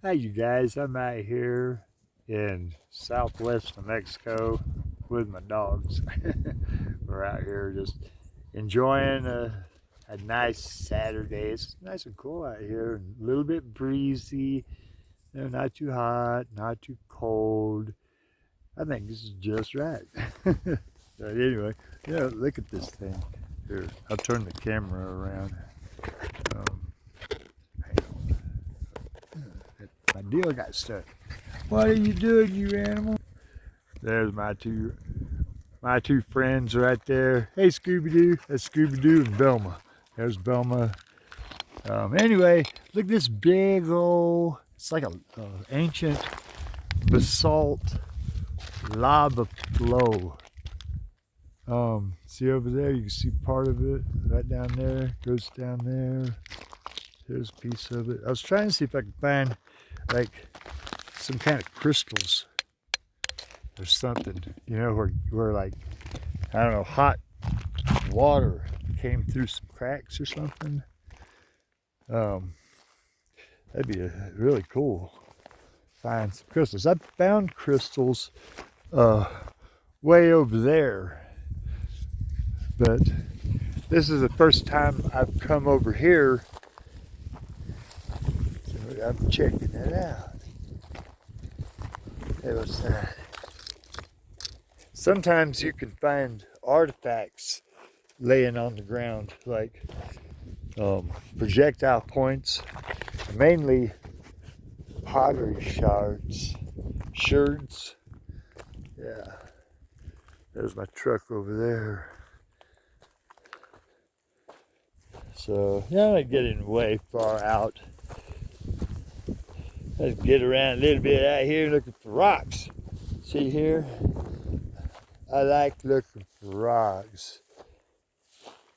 Hi, you guys. I'm out here in southwest New Mexico with my dogs. We're out here just enjoying a nice Saturday. It's nice and cool out here, a little bit breezy. Not too hot, not too cold. I think this is just right. But anyway, look at this thing. Here, I'll turn the camera around. Um, My deal got stuck. What are you doing, you animal? There's my two friends right there. Hey, Scooby-Doo. That's Scooby-Doo and Velma. There's Velma. Anyway, look at this big old, it's like a ancient basalt lava flow. See over there, you can see part of it right down there. Goes down there. There's a piece of it. I was trying to see if I could find like some kind of crystals or something, where like, I don't know, hot water came through some cracks or something. That'd be really cool. Find some crystals. I found crystals way over there, but this is the first time I've come over here, so I'm checking it out. It was sometimes you can find artifacts laying on the ground, like projectile points, mainly pottery shards. Yeah, there's my truck over there. So yeah, I'm not getting way far out. Let's get around a little bit out here looking for rocks. See here? I like looking for rocks.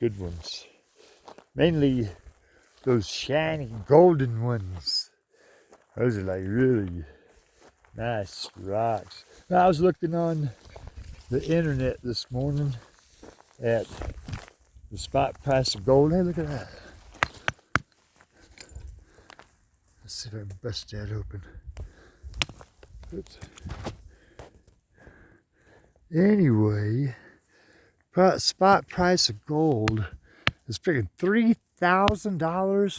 Good ones. Mainly those shiny golden ones. Those are like really nice rocks. I was looking on the internet this morning at the spot price of gold. Hey, look at that. Let's see if I can bust that open. Oops. Anyway, spot price of gold is freaking $3,000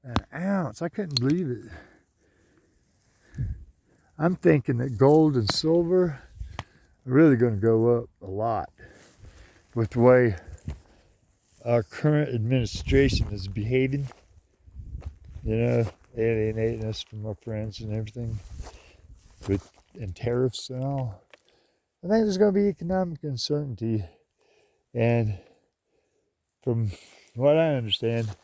an ounce. I couldn't believe it. I'm thinking that gold and silver are really going to go up a lot with the way our current administration is behaving. Alienating us from our friends and everything, and tariffs and all. I think there's going to be economic uncertainty, and from what I understand,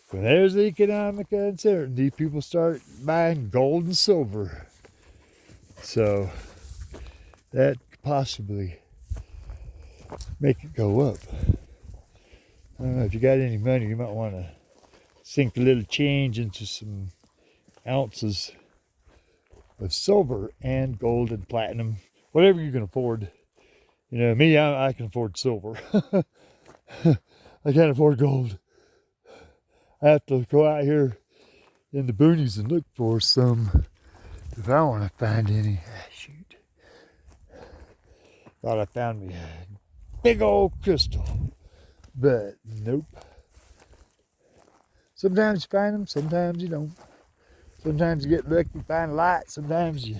when there's economic uncertainty, people start buying gold and silver. So that could possibly make it go up. I don't know, if you got any money, you might want to sink a little change into some ounces of silver and gold and platinum, whatever you can afford. Me, I can afford silver. I can't afford gold. I have to go out here in the boonies and look for some if I want to find any. Shoot. Thought I found me a big old crystal, but nope. Sometimes you find them, sometimes you don't. Sometimes you get lucky and find light, sometimes you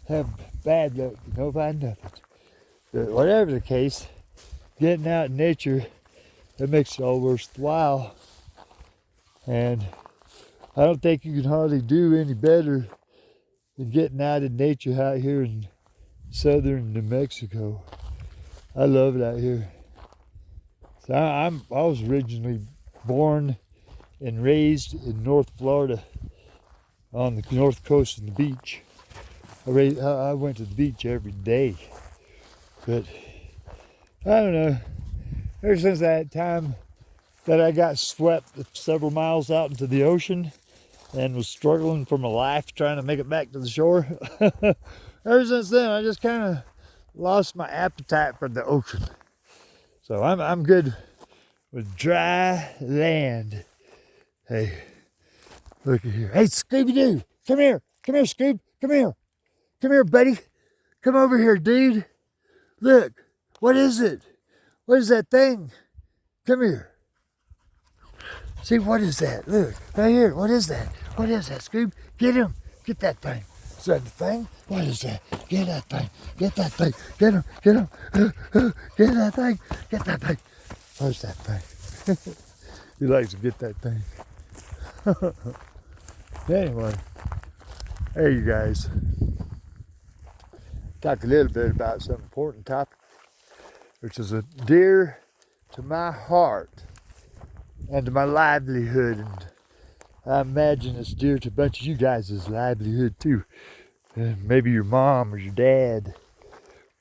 have bad luck, you don't find nothing. But whatever the case, getting out in nature, that makes it all worthwhile. And I don't think you can hardly do any better than getting out in nature out here in southern New Mexico. I love it out here. So I was originally born and raised in North Florida on the north coast of the beach. I went to the beach every day. But I don't know, ever since that time that I got swept several miles out into the ocean and was struggling for my life trying to make it back to the shore, ever since then I just kind of lost my appetite for the ocean. So I'm good with dry land. Hey, Look at here. Hey, Scooby-Doo, come here. Come here, Scoob. Come here. Come here, buddy. Come over here, dude. Look, what is it? What is that thing? Come here. See, what is that? Look, right here. What is that? What is that, Scoob? Get him. Get that thing. Is that the thing? What is that? Get that thing. Get that thing. Get him. Get him. Get that thing. Get that thing. Where's that thing? He likes to get that thing. Anyway, hey, you guys. Talk a little bit about some important topic, which is dear to my heart and to my livelihood, and I imagine it's dear to a bunch of you guys' livelihood too. Maybe your mom or your dad,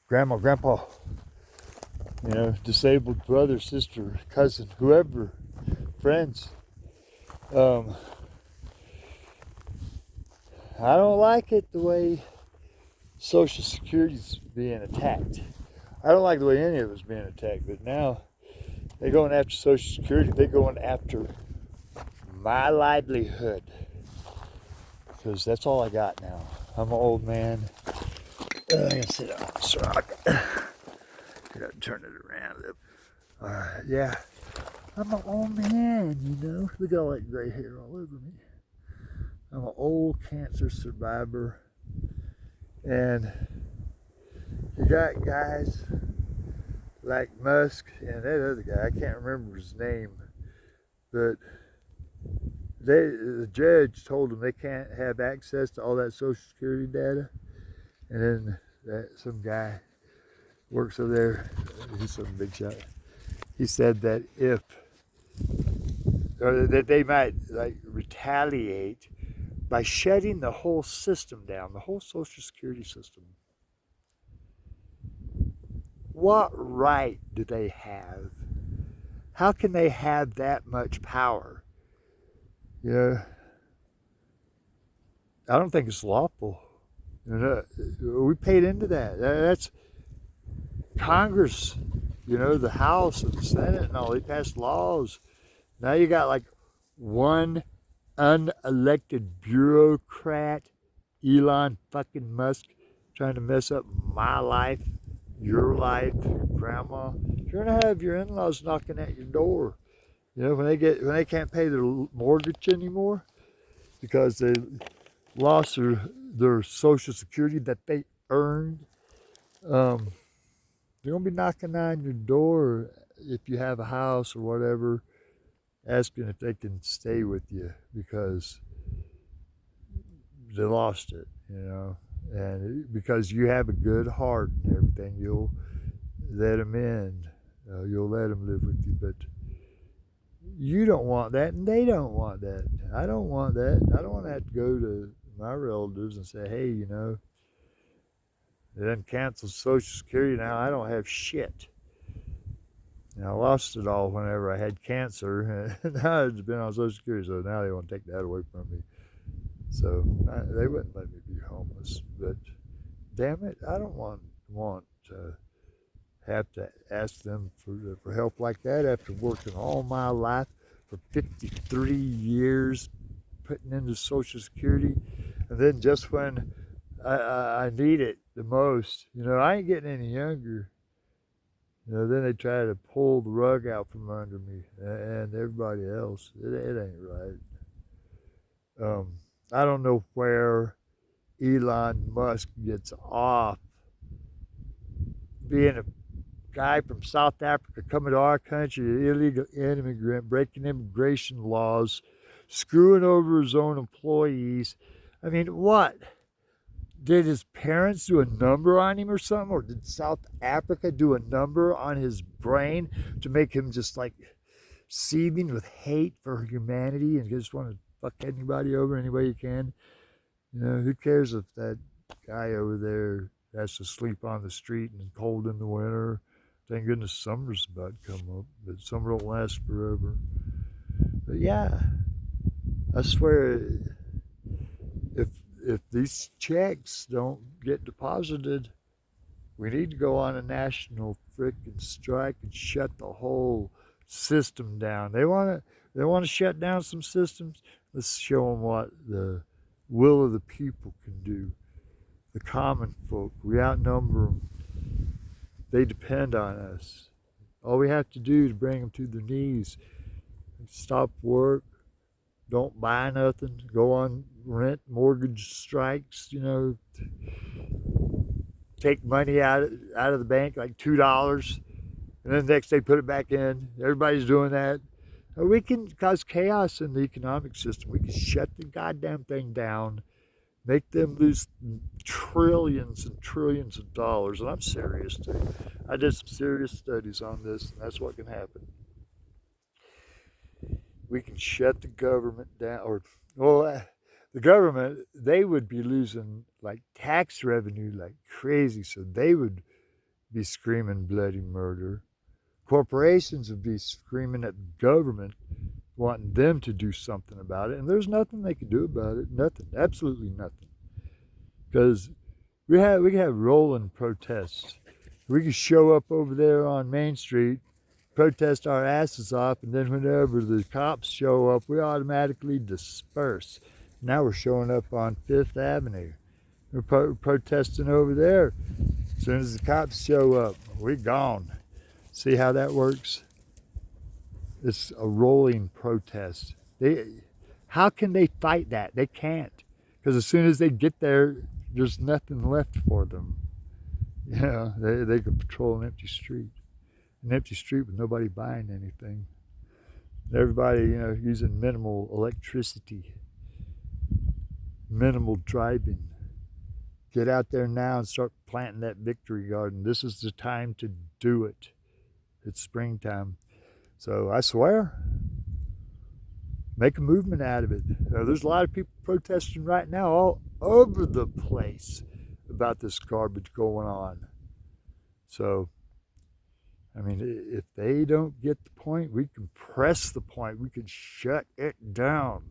grandma, grandpa, you know, disabled brother, sister, cousin, whoever, friends. I don't like it the way Social Security's being attacked. I don't like the way any of it's being attacked, but now they're going after Social Security. They're going after my livelihood, because that's all I got now. I'm an old man. I gotta sit on this rock. Gotta turn it around a little. Yeah, I'm an old man, you know. Look at all that gray hair all over me. I'm an old cancer survivor. And you got guys like Musk and that other guy, I can't remember his name, but the judge told them they can't have access to all that Social Security data. And then some guy works over there, he's some big shot. He said that that they might like retaliate by shutting the whole system down, the whole Social Security system. What right do they have? How can they have that much power? You know, I don't think it's lawful. You know, we paid into that. That's Congress, you know, the House and the Senate and all. They passed laws. Now you got like one unelected bureaucrat, Elon fucking Musk, trying to mess up my life, your life, grandma. You're gonna have your in-laws knocking at your door. You know, when they can't pay their mortgage anymore because they lost their Social Security that they earned. They're gonna be knocking on your door if you have a house or whatever, asking if they can stay with you because they lost it, you know. And because you have a good heart and everything, you'll let them in. You'll let them live with you, but you don't want that, and they don't want that. I don't want that. I don't want to have to go to my relatives and say, hey, you know, they done canceled Social Security, now I don't have shit. And I lost it all whenever I had cancer, and now it's been on Social Security, so now they want to take that away from me. So they wouldn't let me be homeless, but damn it, I don't want to have to ask them for help like that after working all my life for 53 years putting into Social Security, and then just when I need it the most, you know, I ain't getting any younger. You know, then they try to pull the rug out from under me and everybody else. It ain't right. I don't know where Elon Musk gets off being a guy from South Africa coming to our country, illegal immigrant, breaking immigration laws, screwing over his own employees. I mean, what? Did his parents do a number on him or something? Or did South Africa do a number on his brain to make him just like seething with hate for humanity and just want to fuck anybody over any way he can? You know, who cares if that guy over there has to sleep on the street and cold in the winter? Thank goodness summer's about to come up, but summer don't last forever. But yeah, I swear, if these checks don't get deposited, we need to go on a national frickin' strike and shut the whole system down. They want to shut down some systems. Let's show them what the will of the people can do. The common folk, we outnumber them. They depend on us. All we have to do is bring them to their knees. Stop work. Don't buy nothing. Go on rent, mortgage strikes, take money out of the bank, like $2, and then the next day put it back in. Everybody's doing that. We can cause chaos in the economic system. We can shut the goddamn thing down, make them lose trillions and trillions of dollars. And I'm serious, too. I did some serious studies on this, and that's what can happen. We can shut the government down, the government, they would be losing like tax revenue like crazy, so they would be screaming bloody murder. Corporations would be screaming at the government, wanting them to do something about it, and there's nothing they can do about it. Nothing, absolutely nothing. Because we can have rolling protests. We can show up over there on Main Street, protest our asses off, and then whenever the cops show up, we automatically disperse. Now we're showing up on Fifth Avenue. We're protesting over there. As soon as the cops show up, we're gone. See how that works? It's a rolling protest. How can they fight that? They can't. Because as soon as they get there, there's nothing left for them. They can patrol an empty street. An empty street with nobody buying anything. Everybody, using minimal electricity, minimal driving. Get out there now and start planting that victory garden. This is the time to do it. It's springtime. So I swear, make a movement out of it. There's a lot of people protesting right now all over the place about this garbage going on. So, if they don't get the point, we can press the point. We can shut it down.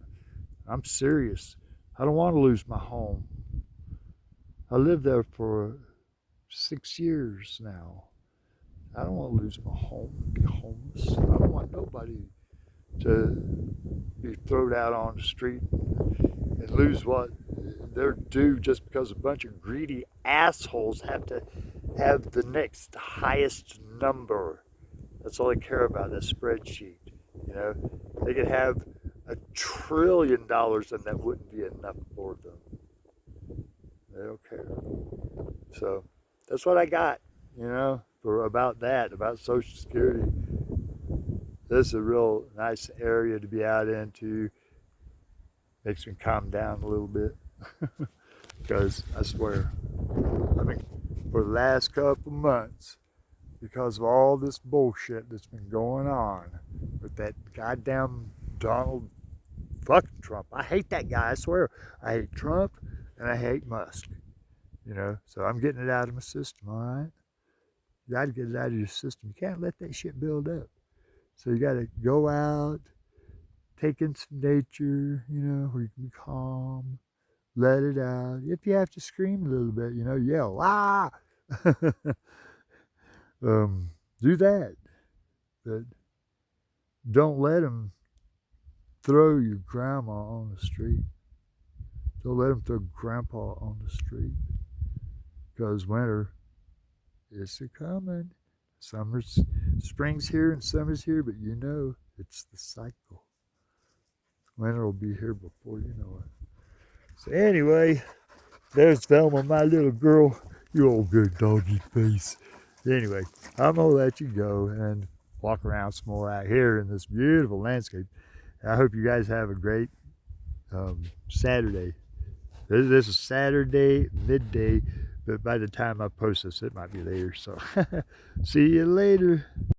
I'm serious. I don't want to lose my home. I lived there for 6 years now. I don't want to lose my home and be homeless. I don't want nobody to be thrown out on the street and lose what they're due just because a bunch of greedy assholes have to have the next highest number. That's all they care about, that spreadsheet. They could have $1 trillion and that wouldn't be enough for them. They don't care. So that's what I got, about Social Security. This is a real nice area to be out into. Makes me calm down a little bit. Because I swear, for the last couple months, because of all this bullshit that's been going on with that goddamn Donald fucking Trump. I hate that guy, I swear. I hate Trump and I hate Musk. So I'm getting it out of my system, all right? You got to get it out of your system. You can't let that shit build up. So you got to go out, take in some nature, where you can be calm, let it out. If you have to scream a little bit, yell, ah! Do that. But don't let them throw your grandma on the street. Don't let them throw grandpa on the street. Because winter is a-coming. Spring's here and summer's here, but it's the cycle. Winter will be here before you know it. So anyway, there's Velma, my little girl. You old good doggy face. Anyway, I'm going to let you go and walk around some more out here in this beautiful landscape. I hope you guys have a great Saturday. This is Saturday, midday, but by the time I post this, it might be later. So see you later.